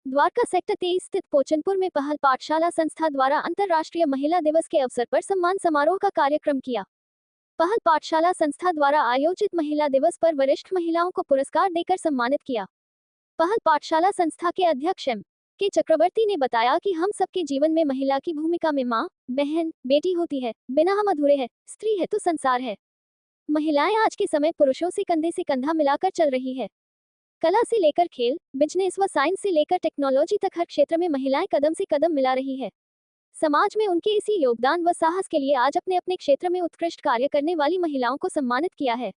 Dwarka sector 23 स्थित पोचनपुर में पहल पाठशाला संस्था द्वारा अंतर्राष्ट्रीय महिला दिवस के अवसर पर सम्मान समारोह का कार्यक्रम किया। पहल पाठशाला संस्था द्वारा आयोजित महिला दिवस पर वरिष्ठ महिलाओं को पुरस्कार देकर सम्मानित किया। पहल पाठशाला संस्था के अध्यक्ष के चक्रवर्ती ने बताया कि हम सबके जीवन में महिला की भूमिका में माँ, बहन, बेटी होती है। बिना हम अधूरे हैं। स्त्री है तो संसार है। महिलाएं आज के समय पुरुषों से कंधे से कंधा मिलाकर चल रही है। कला से लेकर खेल, बिजनेस व साइंस से लेकर टेक्नोलॉजी तक हर क्षेत्र में महिलाएं कदम से कदम मिला रही है। समाज में उनके इसी योगदान व साहस के लिए आज अपने अपने क्षेत्र में उत्कृष्ट कार्य करने वाली महिलाओं को सम्मानित किया है।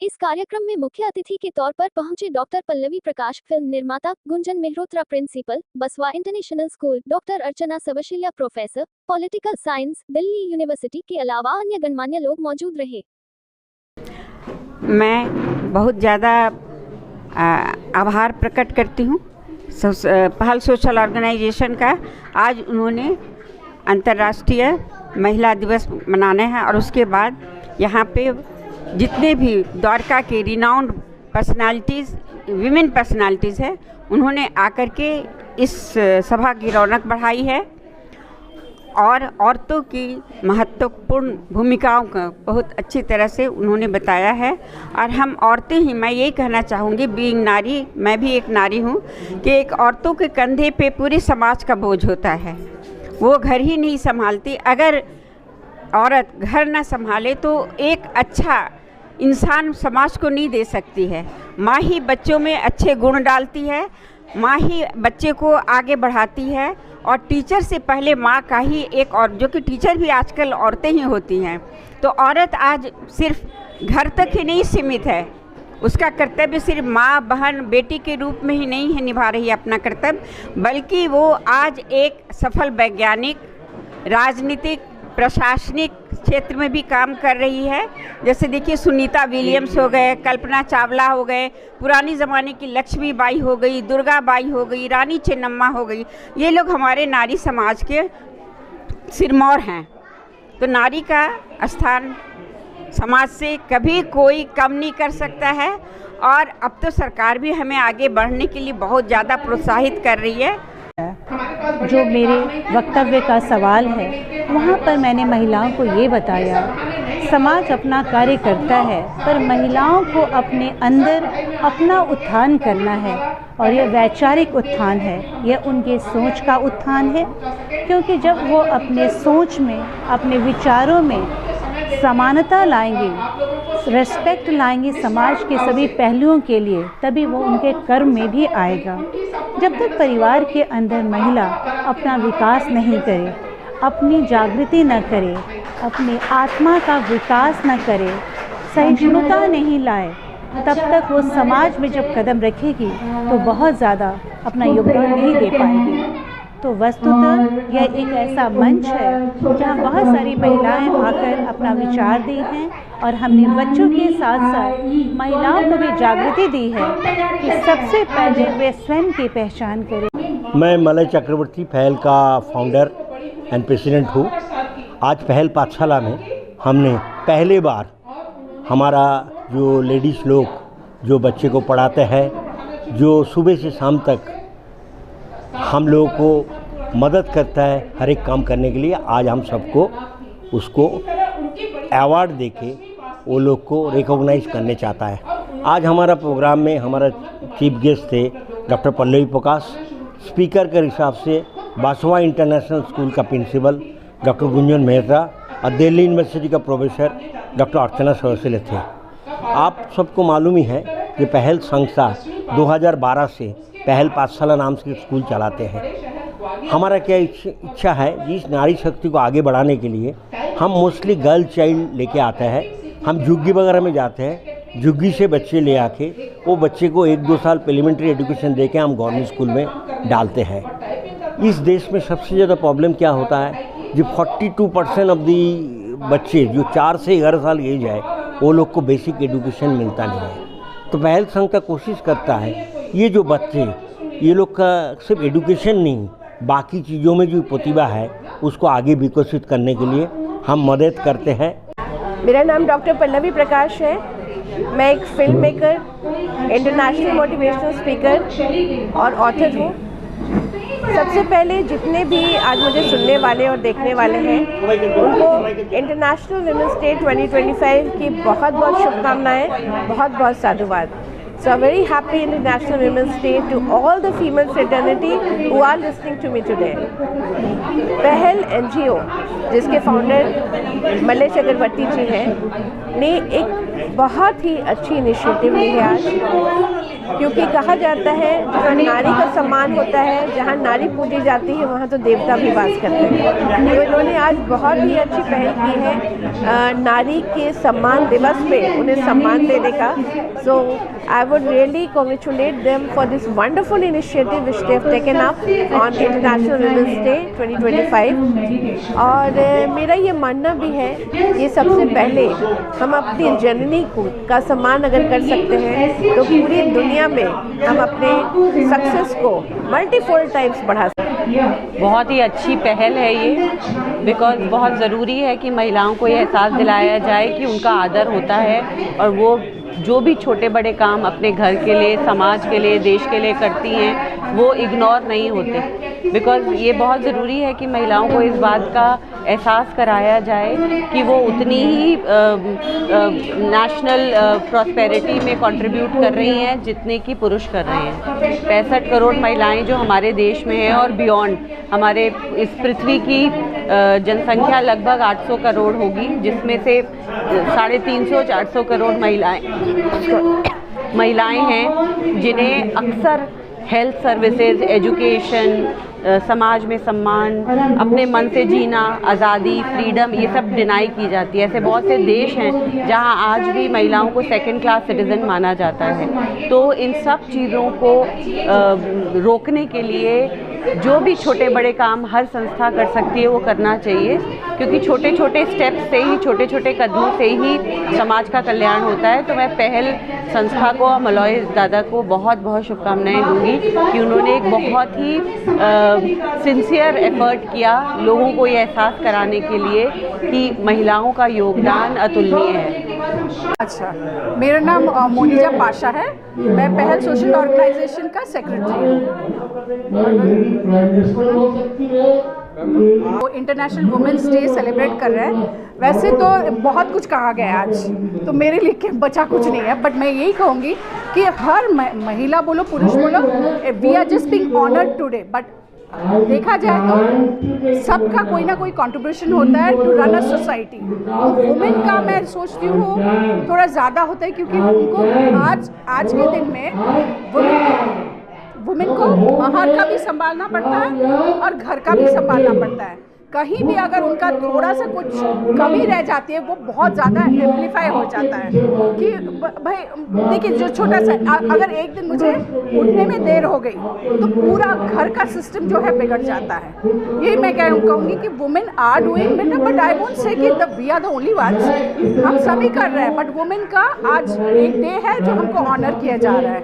इस कार्यक्रम में मुख्य अतिथि के तौर पर पहुंचे डॉक्टर पल्लवी प्रकाश, फिल्म निर्माता, Gunjan Mehrotra principal, Basava international school, doctor Archana Savashilya professor, political science, Delhi university के अलावा अन्य गणमान्य लोग मौजूद रहे। मैं बहुत ज़्यादा आभार प्रकट करती हूँ पहल सोशल ऑर्गेनाइजेशन का। आज उन्होंने अंतर्राष्ट्रीय महिला दिवस मनाने हैं और उसके बाद यहाँ पे जितने भी द्वारका के रिनाउंड पर्सनालिटीज़, विमेन पर्सनालिटीज़ है, उन्होंने आकर के इस सभा की रौनक बढ़ाई है और औरतों की महत्वपूर्ण भूमिकाओं का बहुत अच्छी तरह से उन्होंने बताया है। और हम औरतें ही, मैं यही कहना चाहूँगी, बीइंग नारी, मैं भी एक नारी हूँ, कि एक औरतों के कंधे पे पूरे समाज का बोझ होता है। वो घर ही नहीं संभालती। अगर औरत घर ना संभाले तो एक अच्छा इंसान समाज को नहीं दे सकती है। माँ ही बच्चों में अच्छे गुण डालती है, माँ ही बच्चे को आगे बढ़ाती है। और टीचर से पहले माँ का ही एक, और जो कि टीचर भी आजकल औरतें ही होती हैं। तो औरत आज सिर्फ घर तक ही नहीं सीमित है। उसका कर्तव्य सिर्फ माँ, बहन, बेटी के रूप में ही नहीं है निभा रही है अपना कर्तव्य, बल्कि वो आज एक सफल वैज्ञानिक, राजनीतिक, प्रशासनिक क्षेत्र में भी काम कर रही है। जैसे देखिए, सुनीता विलियम्स हो गए, कल्पना चावला हो गए, पुरानी ज़माने की लक्ष्मीबाई हो गई, दुर्गाबाई हो गई, रानी चेन्नम्मा हो गई। ये लोग हमारे नारी समाज के सिरमौर हैं। तो नारी का स्थान समाज से कभी कोई कम नहीं कर सकता है। और अब तो सरकार भी हमें आगे बढ़ने के लिए बहुत ज़्यादा प्रोत्साहित कर रही है। जो मेरे वक्तव्य का सवाल है, वहाँ पर मैंने महिलाओं को ये बताया, समाज अपना कार्य करता है, पर महिलाओं को अपने अंदर अपना उत्थान करना है। और यह वैचारिक उत्थान है, यह उनके सोच का उत्थान है। क्योंकि जब वो अपने सोच में, अपने विचारों में समानता लाएंगे, रेस्पेक्ट लाएंगे समाज के सभी पहलुओं के लिए, तभी वो उनके कर्म में भी आएगा। जब तक परिवार के अंदर महिला अपना विकास नहीं करे, अपनी जागृति न करे, अपनी आत्मा का विकास न करे, सहिष्णुता नहीं लाए, तब तक वो समाज में जब कदम रखेगी तो बहुत ज़्यादा अपना योगदान नहीं दे पाएगी। तो वस्तुतः यह एक ऐसा मंच है जहाँ बहुत सारी महिलाएं आकर अपना विचार दी हैं। और हमने बच्चों के साथ साथ महिलाओं को भी जागृति दी है कि सबसे पहले वे स्वयं की पहचान करें। मैं मलय चक्रवर्ती, पहल का फाउंडर एंड प्रेसिडेंट हूँ। आज पहल पाठशाला में हमने पहले बार हमारा जो लेडीज़ लोग जो बच्चे को पढ़ाते हैं, जो सुबह से शाम तक हम लोगों को मदद करता है हर एक काम करने के लिए, आज हम सबको उसको अवार्ड देके वो लोग को रिकॉग्नाइज करने चाहता है। आज हमारा प्रोग्राम में हमारा चीफ गेस्ट थे डॉक्टर पल्लवी प्रकाश, स्पीकर के हिसाब से बसवा इंटरनेशनल स्कूल का प्रिंसिपल डॉक्टर गुंजन मेहरोत्रा और दिल्ली यूनिवर्सिटी का प्रोफेसर डॉक्टर अर्चना सवशिल्या थे। आप सबको मालूम ही है कि पहल संस्था 2012 से पहल पाठशाला नाम से स्कूल चलाते हैं। हमारा क्या इच्छा है कि इस नारी शक्ति को आगे बढ़ाने के लिए हम मोस्टली गर्ल चाइल्ड लेके आते हैं। हम झुग्गी वगैरह में जाते हैं, झुग्गी से बच्चे ले आके वो बच्चे को 1-2 साल प्रिलिमिनरी एजुकेशन देके हम गवर्नमेंट स्कूल में डालते हैं। इस देश में सबसे ज़्यादा प्रॉब्लम क्या होता है, जो 42% ऑफ दी बच्चे जो 4 से 11 साल एज है, वो लोग को बेसिक एजुकेशन मिलता नहीं है। तो पहल संघ का कोशिश करता है ये जो बच्चे, ये लोग का सिर्फ एजुकेशन नहीं, बाकी चीज़ों में जो प्रतिभा है उसको आगे विकसित करने के लिए हम मदद करते हैं। मेरा नाम डॉक्टर पल्लवी प्रकाश है। मैं एक film maker, international motivational speaker और ऑथर हूँ। सबसे पहले जितने भी आज मुझे सुनने वाले और देखने वाले हैं उनको इंटरनेशनल वुमेन्स डे 2025 की बहुत बहुत शुभकामनाएं, बहुत बहुत साधुवाद। So I'm very happy International Women's Day to all the female fraternity who are listening to me today. पहल NGO जिसके फाउंडर मल्लेश अगरवर्ती जी हैं ने एक बहुत ही अच्छी इनिशिएटिव ली है आज, क्योंकि कहा जाता है जहाँ नारी का सम्मान होता है, जहाँ नारी पूजी जाती है, वहाँ तो देवता भी वास करते हैं। तो इन्होंने आज बहुत ही अच्छी पहल की है नारी के सम्मान दिवस पे उन्हें सम्मान देने का। सो I would really congratulate them for this wonderful initiative which they have taken up on International Women's Day 2025। और मेरा ये मानना भी है ये सबसे पहले हम अपनी जननी का सम्मान अगर कर सकते हैं तो पूरी दुनिया में हम अपने सक्सेस को मल्टीफोल्ड टाइम्स बढ़ा सकते हैं। बहुत ही अच्छी पहल है ये, बिकॉज़ बहुत ज़रूरी है कि महिलाओं को ये एहसास दिलाया जाए कि उनका आदर होता है और वो जो भी छोटे बड़े काम अपने घर के लिए, समाज के लिए, देश के लिए करती हैं वो इग्नोर नहीं होते। बिकॉज़ ये बहुत ज़रूरी है कि महिलाओं को इस बात का एहसास कराया जाए कि वो उतनी ही नेशनल प्रॉस्पेरिटी में कंट्रीब्यूट कर रही हैं जितने कि पुरुष कर रहे हैं। 65 करोड़ महिलाएं जो हमारे देश में हैं और बियॉन्ड, हमारे इस पृथ्वी की जनसंख्या लगभग 800 करोड़ होगी, जिसमें से 350-400 करोड़ महिलाएं हैं जिन्हें अक्सर हेल्थ सर्विसेज, एजुकेशन, समाज में सम्मान, अपने मन से जीना, आज़ादी, फ्रीडम, ये सब डिनाई की जाती है। ऐसे बहुत से देश हैं जहां आज भी महिलाओं को सेकंड क्लास सिटीज़न माना जाता है। तो इन सब चीज़ों को रोकने के लिए जो भी छोटे बड़े काम हर संस्था कर सकती है वो करना चाहिए, क्योंकि छोटे छोटे स्टेप्स से ही, छोटे छोटे कदमों से ही समाज का कल्याण होता है। तो मैं पहल संस्था को, मलॉय दादा को बहुत बहुत शुभकामनाएं दूंगी कि उन्होंने एक बहुत ही सिंसियर एफर्ट किया लोगों को ये एहसास कराने के लिए कि महिलाओं का योगदान अतुलनीय है। अच्छा, मेरा नाम मोनिजा पाशा है, मैं पहल सोशल ऑर्गेनाइजेशन का सेक्रेटरी हूँ। वो इंटरनेशनल वुमेन्स डे सेलिब्रेट कर रहे हैं। वैसे तो बहुत कुछ कहा गया आज, तो मेरे लिए बचा कुछ नहीं है, बट मैं यही कहूँगी कि हर महिला बोलो पुरुष बोलो, we are just being honoured today. But देखा जाए तो सबका कोई ना कोई कंट्रीब्यूशन होता है to run a society. Women का मैं सोचती हूँ थोड़ा ज़्यादा होता है, क्योंकि उनको आज के दिन में वुमेन को बाहर का भी संभालना पड़ता है और घर का भी संभालना पड़ता है। कहीं भी अगर उनका थोड़ा सा कुछ कमी रह जाती है वो बहुत ज़्यादा एम्पलीफाई हो जाता है कि भाई देखिए, जो छोटा सा अगर एक दिन मुझे उठने में देर हो गई तो पूरा घर का सिस्टम जो है बिगड़ जाता है। यही मैं कहूँगी कि women are doing better, but I won't say कि we are the only ones. हम सभी कर रहे हैं, बट वुमेन का आज एक डे है जो हमको ऑनर किया जा रहा है।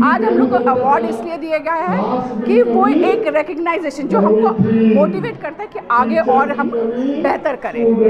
आज हम लोग को अवार्ड इसलिए दिया गया है कि वो एक रिकग्नाइजेशन जो हमको मोटिवेट करता है कि आगे और हम बेहतर करें।